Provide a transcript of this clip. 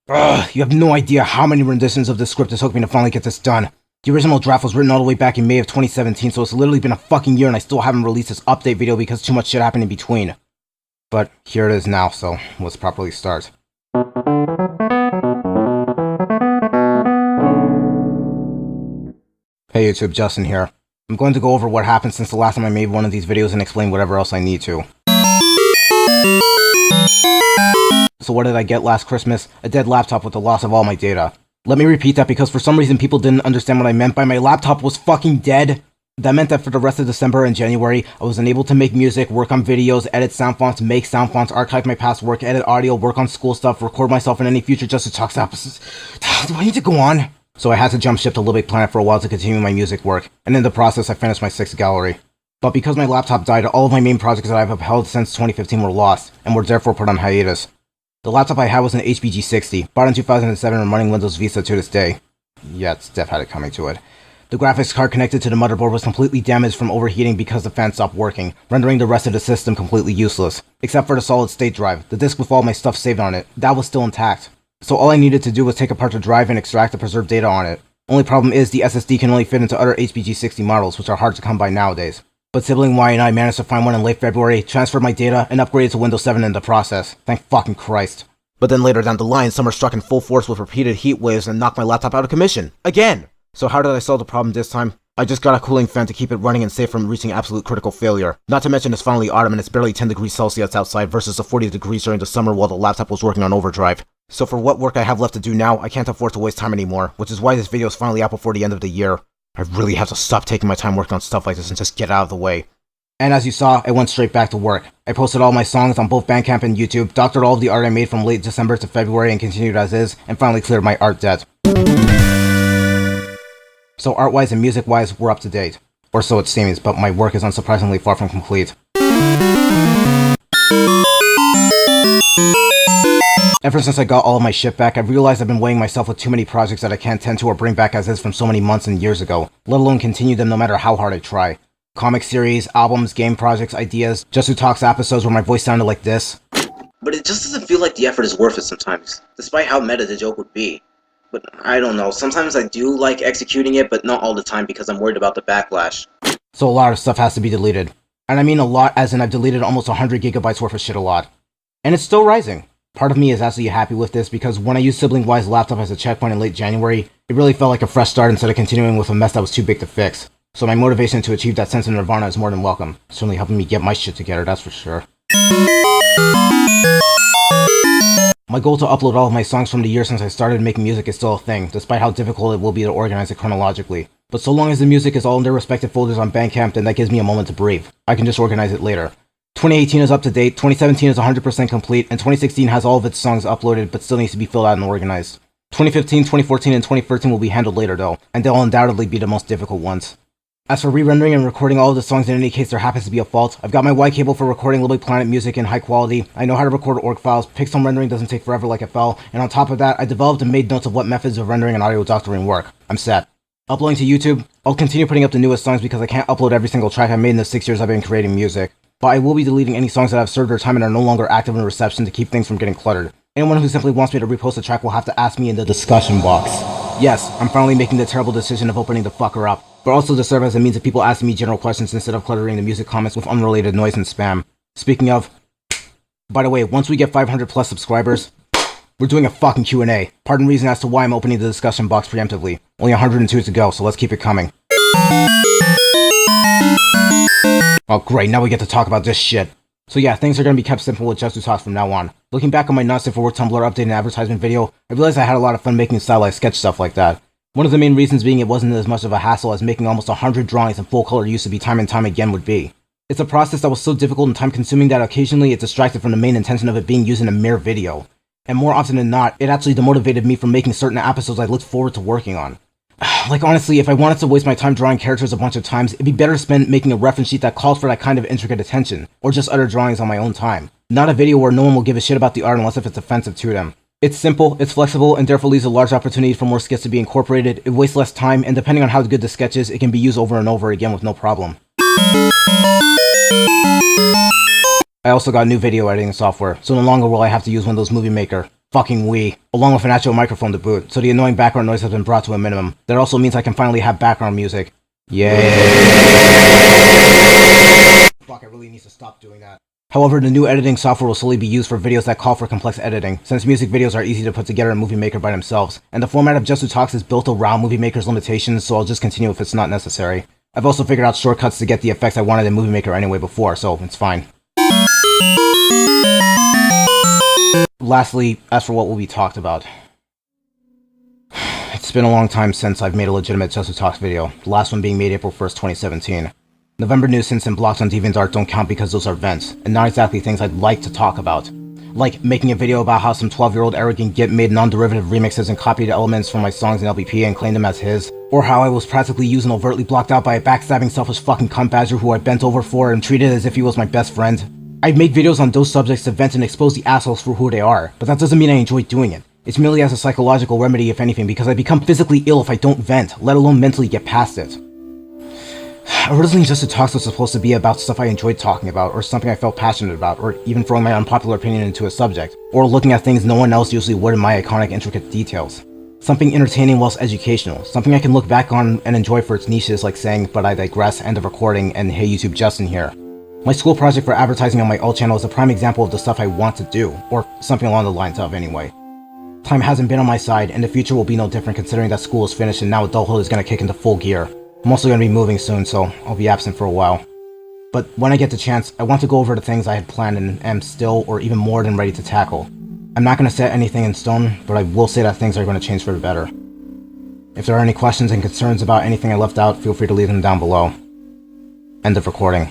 Ugh, you have no idea how many renditions of this script it took me to finally get this done. The original draft was written all the way back in May of 2017, so it's literally been a fucking year and I still haven't released this update video because too much shit happened in between. But here it is now, so let's properly start. Hey YouTube, Justin here. I'm going to go over what happened since the last time I made one of these videos and explain whatever else I need to. So what did I get last Christmas? A dead laptop with the loss of all my data. Let me repeat that because for some reason people didn't understand what I meant by my laptop was fucking dead. That meant that for the rest of December and January, I was unable to make music, work on videos, edit sound fonts, make sound fonts, archive my past work, edit audio, work on school stuff, record myself in any future Jusu-Tengu episodes. Do I need to go on? So I had to jump ship to Little Big Planet for a while to continue my music work, and in the process I finished my 6th gallery. But because my laptop died, all of my main projects that I've upheld since 2015 were lost, and were therefore put on hiatus. The laptop I had was an HBG60, bought in 2007 and running Windows Vista to this day. Yeah, it's Def had it coming to it. The graphics card connected to the motherboard was completely damaged from overheating because the fan stopped working, rendering the rest of the system completely useless. Except for the solid state drive, the disk with all my stuff saved on it, that was still intact. So all I needed to do was take apart the drive and extract the preserved data on it. Only problem is the SSD can only fit into other HBG60 models, which are hard to come by nowadays. But sibling Y and I managed to find one in late February, transferred my data, and upgraded to Windows 7 in the process. Thank fucking Christ. But then later down the line, summer struck in full force with repeated heat waves and knocked my laptop out of commission. Again! So how did I solve the problem this time? I just got a cooling fan to keep it running and safe from reaching absolute critical failure. Not to mention it's finally autumn and it's barely 10 degrees Celsius outside versus the 40 degrees during the summer while the laptop was working on overdrive. So for what work I have left to do now, I can't afford to waste time anymore, which is why this video is finally out before the end of the year. I really have to stop taking my time working on stuff like this and just get out of the way. And as you saw, I went straight back to work. I posted all my songs on both Bandcamp and YouTube, doctored all of the art I made from late December to February and continued as is, and finally cleared my art debt. So art-wise and music-wise, we're up to date. Or so it seems, but my work is unsurprisingly far from complete. Ever since I got all of my shit back, I've realized I've been weighing myself with too many projects that I can't tend to or bring back as is from so many months and years ago, let alone continue them no matter how hard I try. Comic series, albums, game projects, ideas, Jusu-Tengu episodes where my voice sounded like this. But it just doesn't feel like the effort is worth it sometimes, despite how meta the joke would be. But I don't know, sometimes I do like executing it, but not all the time because I'm worried about the backlash. So a lot of stuff has to be deleted. And I mean a lot as in I've deleted almost 100 gigabytes worth of shit a lot. And it's still rising. Part of me is actually happy with this because when I used Sibling Y's laptop as a checkpoint in late January, it really felt like a fresh start instead of continuing with a mess that was too big to fix. So my motivation to achieve that sense of nirvana is more than welcome. Certainly helping me get my shit together, that's for sure. My goal to upload all of my songs from the year since I started making music is still a thing, despite how difficult it will be to organize it chronologically. But so long as the music is all in their respective folders on Bandcamp, then that gives me a moment to breathe. I can just organize it later. 2018 is up to date, 2017 is 100% complete, and 2016 has all of its songs uploaded but still needs to be filled out and organized. 2015, 2014, and 2013 will be handled later though, and they'll undoubtedly be the most difficult ones. As for re-rendering and recording all of the songs in any case there happens to be a fault, I've got my Y cable for recording Little Big Planet music in high quality, I know how to record org files, pixel rendering doesn't take forever like FL, and on top of that, I developed and made notes of what methods of rendering and audio doctoring work. I'm set. Uploading to YouTube, I'll continue putting up the newest songs because I can't upload every single track I've made in the 6 years I've been creating music. But I will be deleting any songs that have served their time and are no longer active in reception to keep things from getting cluttered. Anyone who simply wants me to repost a track will have to ask me in the discussion box. Yes, I'm finally making the terrible decision of opening the fucker up, but also to serve as a means of people asking me general questions instead of cluttering the music comments with unrelated noise and spam. Speaking of, by the way, once we get 500 plus subscribers, we're doing a fucking Q&A. Pardon reason as to why I'm opening the discussion box preemptively. Only 102 to go, so let's keep it coming. Oh great, now we get to talk about this shit. So yeah, things are going to be kept simple with Jusu-Tengu from now on. Looking back on my Not Safe for Work Tumblr update and advertisement video, I realized I had a lot of fun making stylized sketch stuff like that. One of the main reasons being it wasn't as much of a hassle as making almost 100 drawings in full color used to be time and time again would be. It's a process that was so difficult and time consuming that occasionally it distracted from the main intention of it being used in a mere video. And more often than not, it actually demotivated me from making certain episodes I looked forward to working on. Like honestly, if I wanted to waste my time drawing characters a bunch of times, it'd be better spent making a reference sheet that calls for that kind of intricate attention, or just other drawings on my own time. Not a video where no one will give a shit about the art unless if it's offensive to them. It's simple, it's flexible, and therefore leaves a large opportunity for more skits to be incorporated, it wastes less time, and depending on how good the sketch is, it can be used over and over again with no problem. I also got new video editing software, so no longer will I have to use Windows Movie Maker. fucking Wii, along with an actual microphone to boot, so the annoying background noise has been brought to a minimum. That also means I can finally have background music. Yay. Fuck, I really need to stop doing that. However, the new editing software will solely be used for videos that call for complex editing, since music videos are easy to put together in Movie Maker by themselves, and the format of Jusu-Talks is built around Movie Maker's limitations, so I'll just continue if it's not necessary. I've also figured out shortcuts to get the effects I wanted in Movie Maker anyway before, so it's fine. Lastly, as for what will be talked about. It's been a long time since I've made a legitimate Jusu-Talks video, the last one being made April 1st, 2017. November nuisance and blocks on DeviantArt don't count because those are vents, and not exactly things I'd like to talk about. Like making a video about how some 12-year-old arrogant git made non-derivative remixes and copied elements from my songs in LBP and claimed them as his, or how I was practically used and overtly blocked out by a backstabbing selfish fucking cunt badger who I bent over for and treated as if he was my best friend. I'd make videos on those subjects to vent and expose the assholes for who they are, but that doesn't mean I enjoy doing it. It's merely as a psychological remedy if anything, because I become physically ill if I don't vent, let alone mentally get past it. Originally, Jusu-Talks was supposed to be about stuff I enjoyed talking about, or something I felt passionate about, or even throwing my unpopular opinion into a subject, or looking at things no one else usually would in my iconic intricate details. Something entertaining whilst educational, something I can look back on and enjoy for its niches like saying, "But I digress," end of recording, and "Hey YouTube, Justin here." My school project for advertising on my alt channel is a prime example of the stuff I want to do, or something along the lines of anyway. Time hasn't been on my side, and the future will be no different considering that school is finished and now adulthood is going to kick into full gear. I'm also going to be moving soon, so I'll be absent for a while. But when I get the chance, I want to go over the things I had planned and am still, or even more than ready to tackle. I'm not going to set anything in stone, but I will say that things are going to change for the better. If there are any questions and concerns about anything I left out, feel free to leave them down below. End of recording.